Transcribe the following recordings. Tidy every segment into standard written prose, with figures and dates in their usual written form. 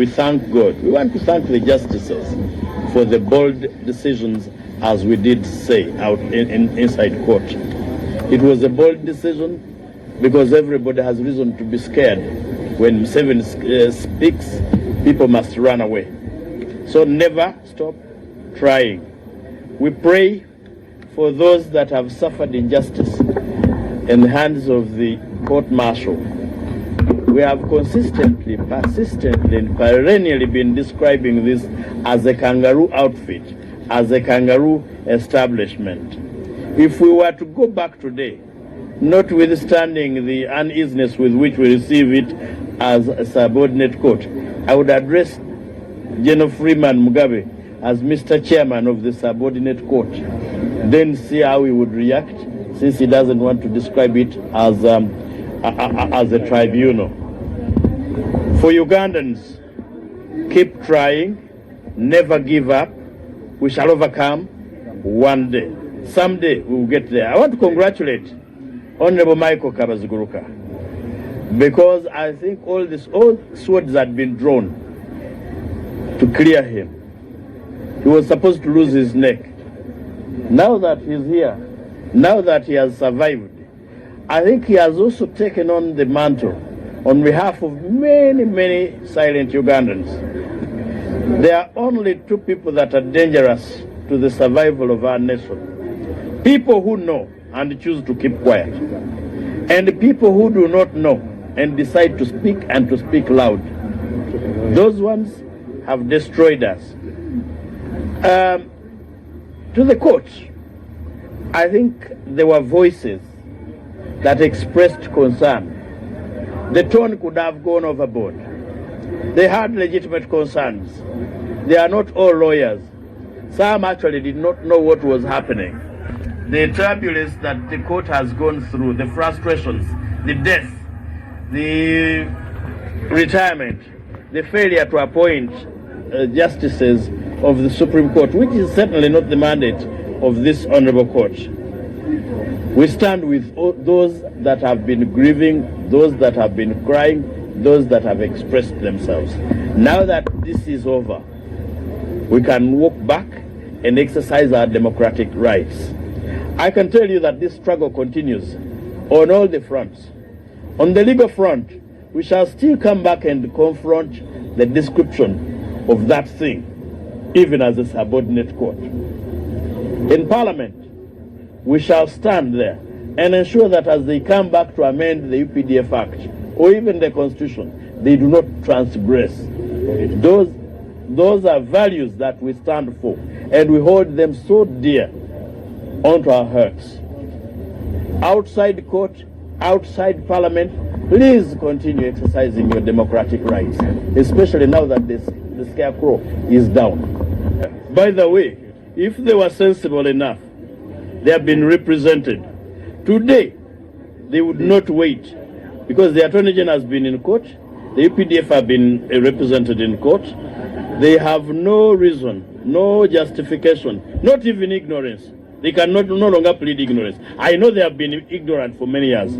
we thank God. We want to thank the justices for the bold decisions, as we did say out inside court. It was a bold decision because everybody has reason to be scared. When Museveni speaks, people must run away. So never stop trying. We pray for those that have suffered injustice in the hands of the court-martial. We have consistently, persistently, and perennially been describing this as a kangaroo outfit, as a kangaroo establishment. If we were to go back today, notwithstanding the uneasiness with which we receive it as a subordinate court, I would address General Freeman Mugabe as Mr. Chairman of the subordinate court, then see how he would react, since he doesn't want to describe it as a tribunal. For Ugandans, keep trying, never give up. We shall overcome one day. Someday we will get there. I want to congratulate Honorable Michael Kabaziguruka, because I think all swords had been drawn to clear him. He was supposed to lose his neck. Now that he's here, now that he has survived, I think he has also taken on the mantle on behalf of many, many silent Ugandans. There are only two people that are dangerous to the survival of our nation. People who know and choose to keep quiet, and people who do not know and decide to speak and to speak loud. Those ones have destroyed us. To the court, I think there were voices that expressed concern. The tone could have gone overboard. They had legitimate concerns. They are not all lawyers. Some actually did not know what was happening. The turbulence that the court has gone through, the frustrations, the death, the retirement, the failure to appoint justices of the Supreme Court, which is certainly not the mandate of this honorable court. We stand with those that have been grieving, those that have been crying, those that have expressed themselves. Now that this is over, we can walk back and exercise our democratic rights. I can tell you that this struggle continues on all the fronts. On the legal front, we shall still come back and confront the description of that thing, even as a subordinate court. In Parliament, we shall stand there and ensure that as they come back to amend the UPDF Act or even the Constitution, they do not transgress. Those are values that we stand for, and we hold them so dear onto our hearts. Outside court, outside Parliament, please continue exercising your democratic rights, especially now that the scarecrow is down. By the way, if they were sensible enough, they have been represented. Today, they would not wait, because the Attorney General has been in court, the UPDF have been represented in court. They have no reason, no justification, not even ignorance. They can no longer plead ignorance. I know they have been ignorant for many years.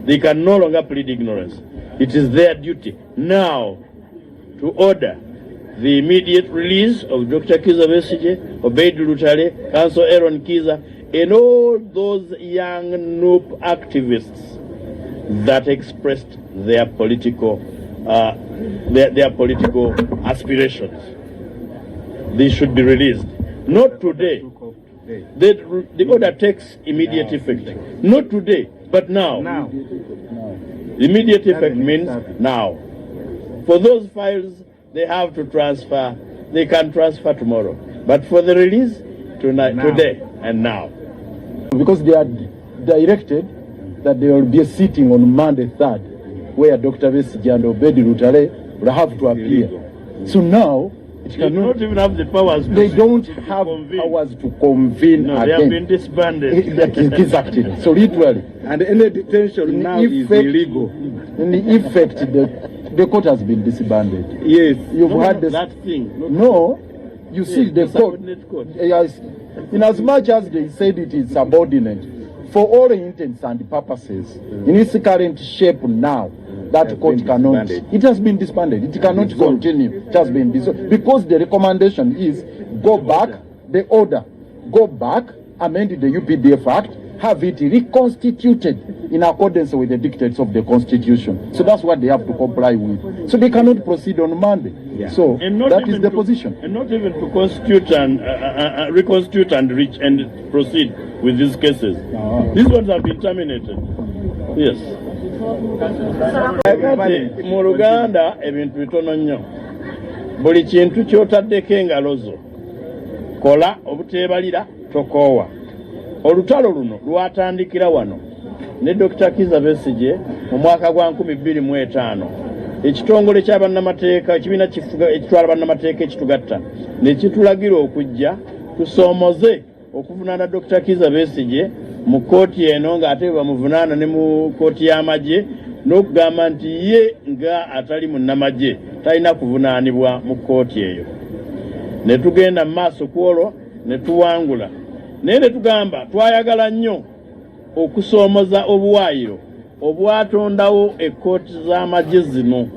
They can no longer plead ignorance. It is their duty now to order the immediate release of Dr. Kiza Besigye, Obeid Lutale, Council Aaron Kiza, and all those young noob activists that expressed their political aspirations. They should be released. Not today. The order takes immediate effect. Not today, but now. Immediate effect means now. For those files, they have to transfer. They can transfer tomorrow. But for the release, today and now. Because they are directed that there will be a sitting on Monday 3rd, where Dr. Besigye and Obeid Lutale will have to appear. So now, they don't even have the powers. They don't have powers to convene again. They have been disbanded. Exactly. So literally, and any detention now is illegal. In the effect, the court has been disbanded. Yes, you've had that thing. No, you see the court. Yes, in as much as they said it is subordinate, for all intents and purposes, in its current shape now, that court cannot. It has been disbanded. It cannot continue. It has been dissolved because the recommendation is go back, the order, go back, amend the UPDF Act, have it reconstituted in accordance with the dictates of the Constitution. So that's what they have to comply with. So they cannot proceed on Monday. Yeah. So that is the position. And not even to constitute and reconstitute and reach and proceed with these cases. These ones have been terminated. Yes. Mu Luganda ebintu bitono nnyo. Buli kintu ky'otaddeko engalo zo kola obuteebalira tokoowa. Olutalo luno lwatandikira wano ne Dr. Kizza Besigye mu mwaka gwa 2005. Ekitongole ky'abannamateeka ekibiina kifuga ekitwala bannamateeka ekitugatta ne kitulagira okujja tusoomoze okuvunaana Dr. Kizza Besigye mu kooti eno ng'ate bamuvunaana ne mu kooti y'amagye n'okugamba nti ye nga atali munnamagye talina kuvunaanibwa mu kooti eyo. Ne tugenda mu maaso ku olwo ne tuwangula. Naye ne tugamba twayagala nnyo okusoomoza obuwaayiro obwatondawo ekkooti z'amagye zino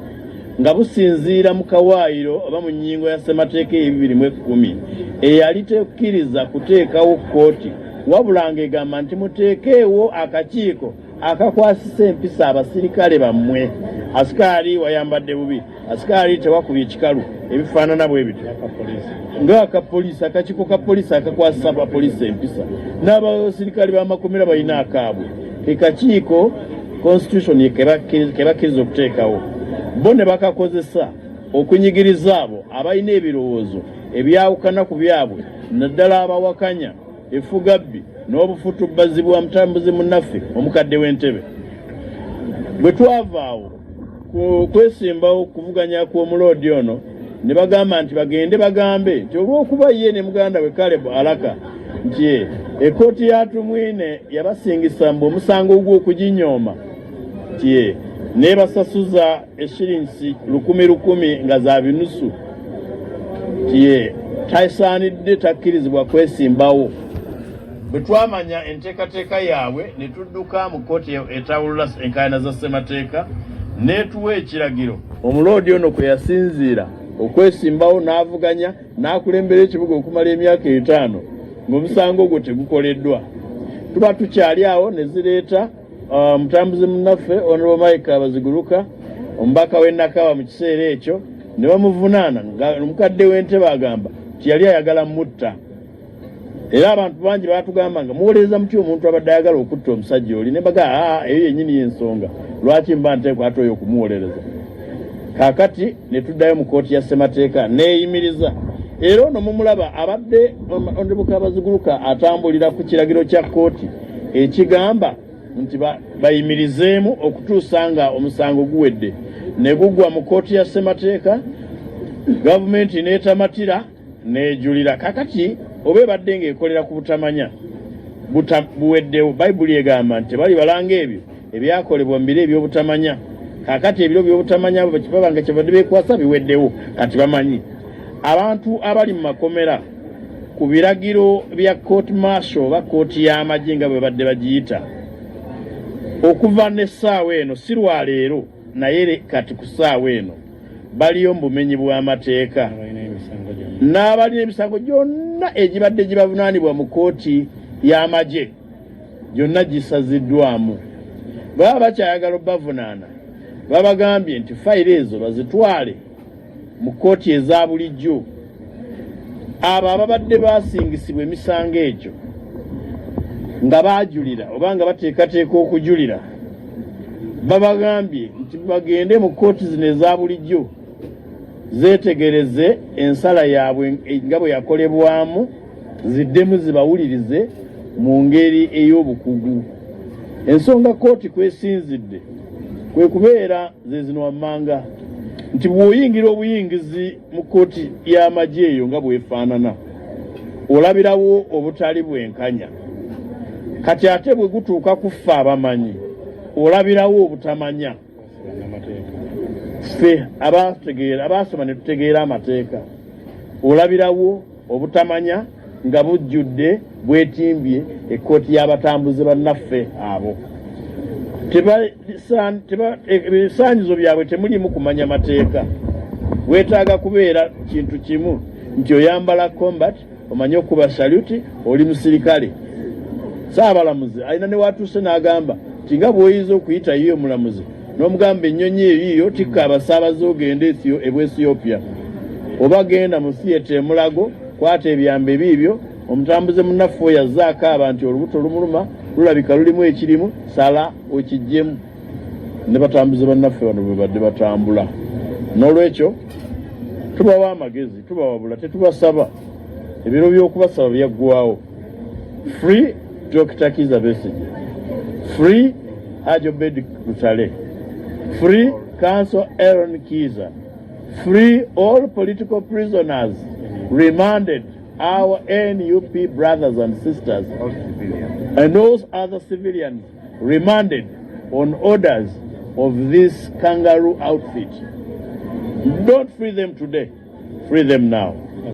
nga businziira mu kawaayiro oba mu nnyingo ya ssemateeka e2010 eyali tekkiriza kuteekawo kkooti wabula ng'egamba nti muteekeewo akakiiko akakwasisa empisa abasirikale bammwe. Asikaali wayambadde bubi, asikaali tewakubye ekikalu ebifaanana bwe bityo ng'akapoliisi akakiiko ka poliisi akakwasisa abapoliisi empisa n'abasirikale b'amakomera balina akaabwe ke kakiiko constitution kebakkiriza okuteekawo bo ne bakakozesa okunyigiriza abo abalina ebirowoozo ebyawukana ku byabwe naddala abawakanya effugabbi n'obufutubbazi bwa mutambuzi munnaffe omukadde w'entebe. Bwe twavaawo kwesimbawo kuvuganya kw'omuloodi ono ne bagamba nti bagende bagambe nti olw'okuba ye ne muganda we Caleb Alaka nti ekkooti ya Tumwine yabasingisa mbu omusango gw'okuginyooma nti n'ebasasuza eshiringi 1,000 nga za binusu nti tasaanidde takkirizibwa kwesimbawo. Bwe twamanya enteekateeka yaabwe ne tudduka mu kkooti etawulula enkaayana za ssemateeka n'etuwa ekiragiro omuloodi ono kwe yasinziira okwesimbawo n'avuganya n'akulembera ekibuga okumala emyaka 5 ng'omusango ogwo tegukoleddwa. Tuba tukyali awo ne zireeta mutambuzi munnaffe Honorable Mike Abaziguruka omubaka w'e Nakawa mu kiseera ekyo ne bamuvunaana nga omukadde w'entebe agamba nti yali ayagala mutta. Era abantu bangi baatugamba nga muwolereza muti omuntu abadde ayagala okutta omusajja oli ne baga eyo yennyini y'ensonga lwaki mba nteekwa ate oyo okumuwolereza. Kaakati ne tuddayo mu kkooti ya ssemateeka neeyimiriza. Era ono mumulaba abadde Honorable Abaziguruka atambulira ku kiragiro kya kkooti ekigamba nti bayimirizeemu okutuusa nga omusango guwedde ne gugwa mu kkooti ya ssemateeka gavumenti n'etamatira n'ejulira. Kakati oba ebadde ng'ekolera ku butamanya buweddewo Bayibuli egamba nti bali balanga ebyo ebyakolebwa mu biro eby'obutamanya. Kakati ebiro by'obutamanya baba nga kyebadde beekwasa biweddewo kati bamanyi. Abantu abali mu makomera ku biragiro bya court martial oba kooti y'amagye nga bwe badde bagiyita okuva n'essaawa eno si lwaleero naye kati ku ssaawa eno baliyo mu bumenyi bw'amateeka n'abalina emisango gyonna egibadde gibavunaanibwa mu kooti y'amagye gyonna gisaziddwamu. Baba bakyayagala obbavunaana babagambye nti fayiro ezo bazitwale mu kooti eza bulijjo. Abo ababadde basingisibwa emisango egyo nga baajulira oba nga bateekateeka okujulira babagambye nti bagende mu kooti zino eza bulijjo zeetegereze ensala yaabwe nga bwe yakolebwamu ziddemu zibawulirize mu ngeri ey'obukugu. Ensonga kooti kwesinzidde kwe kubeera ze zino wammanga nti bw'oyingira obuyingizi mu kooti y'amagye eyo nga bwefaanana olabirawo obutali bwenkanya. Kati ate bwe gutuuka ku ffe abamanyi olabirawo obutamanya. Ffe abaasoma ne tutegeera amateeka olabirawo obutamanya nga bujjudde bwetimbye ekkooti y'abatambuze bannaffe abo. ebisaanyizo byabwe temulimu kumanya mateeka. Weetaaga kubeera kintu kimu nti oyambala combat, omanye okuba saluti, oli musirikale. Saabalamuzi alina ne watuuse n'agamba nti nga bw'oyinza okuyita yiyo omulamuzi n'omugamba ennyonyi eyiyo tikka abasaabaze ogende ebwa Ethiopia, oba genda mu theatre e Mulago kwata ebyambe biibyo, omutambuze munnaffe oyo yazzaako abantu olubuto lumuluma lulabika lulimu ekirimu, sala okijjemu. Ne batambuze bannaffe bano bwe badde batambula. N'olwekyo tubawa amagezi, tubawabula, tetubasaba. Ebiro by'okubasaba byaggwawo. Free Dr. Kizza Besigye. Free Haji Obed Lutale. Free Council Aaron Kizza. Free all political prisoners remanded, our NUP brothers and sisters, and those other civilians remanded on orders of this kangaroo outfit. Don't free them today, free them now.